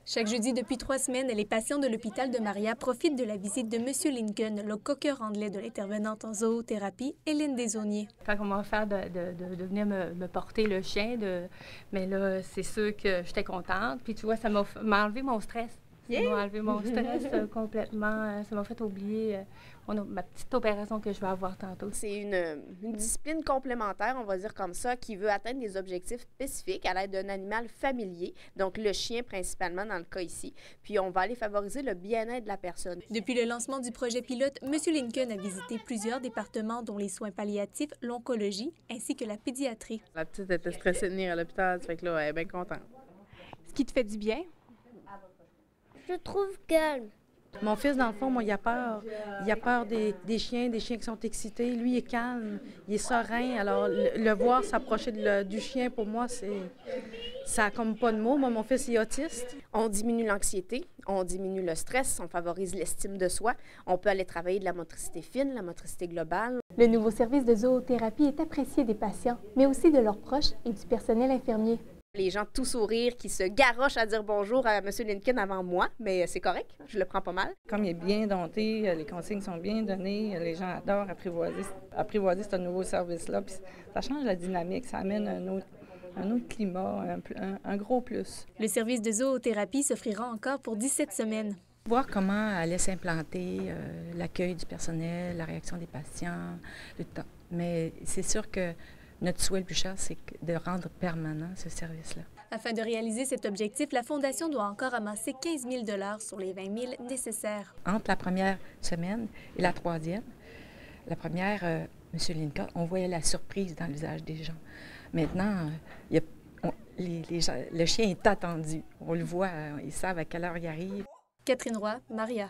Chaque jeudi depuis 3 semaines, les patients de l'hôpital de Maria profitent de la visite de M. Lincoln, le coqueur anglais de l'intervenante en zoothérapie, Hélène Desaulniers. Quand on m'a offert de venir me porter le chien, mais là, c'est sûr que j'étais contente. Puis tu vois, ça m'a enlevé mon stress. Ça m'a enlevé mon stress complètement. Ça m'a fait oublier ma petite opération que je vais avoir tantôt. C'est une discipline complémentaire, on va dire comme ça, qui veut atteindre des objectifs spécifiques à l'aide d'un animal familier, donc le chien principalement dans le cas ici. Puis on va aller favoriser le bien-être de la personne. Depuis le lancement du projet pilote, M. Lincoln a visité plusieurs départements dont les soins palliatifs, l'oncologie ainsi que la pédiatrie. La petite était stressée de venir à l'hôpital, ça fait que là, elle est bien contente. Ce qui te fait du bien? Je trouve calme. Mon fils, dans le fond, moi, il a peur. Il a peur des chiens qui sont excités. Lui, il est calme, il est serein. Alors, le voir s'approcher du chien, pour moi, ça n'a comme pas de mots. Moi, mon fils, il est autiste. On diminue l'anxiété, on diminue le stress, on favorise l'estime de soi. On peut aller travailler de la motricité fine, la motricité globale. Le nouveau service de zoothérapie est apprécié des patients, mais aussi de leurs proches et du personnel infirmier. Les gens tout sourire qui se garochent à dire bonjour à M. Lincoln avant moi, mais c'est correct, je le prends pas mal. Comme il est bien dompté, les consignes sont bien données, les gens adorent apprivoiser ce nouveau service-là. Puis ça change la dynamique, ça amène un autre climat, un gros plus. Le service de zoothérapie s'offrira encore pour 17 semaines. Voir comment allait s'implanter l'accueil du personnel, la réaction des patients, le temps. Mais c'est sûr que notre souhait le plus cher, c'est de rendre permanent ce service-là. Afin de réaliser cet objectif, la Fondation doit encore amasser 15 000 $ sur les 20 000 nécessaires. Entre la première semaine et la troisième, la première, M. Lincoln, on voyait la surprise dans le visage des gens. Maintenant, le chien est attendu. On le voit, ils savent à quelle heure il arrive. Catherine Roy, Maria.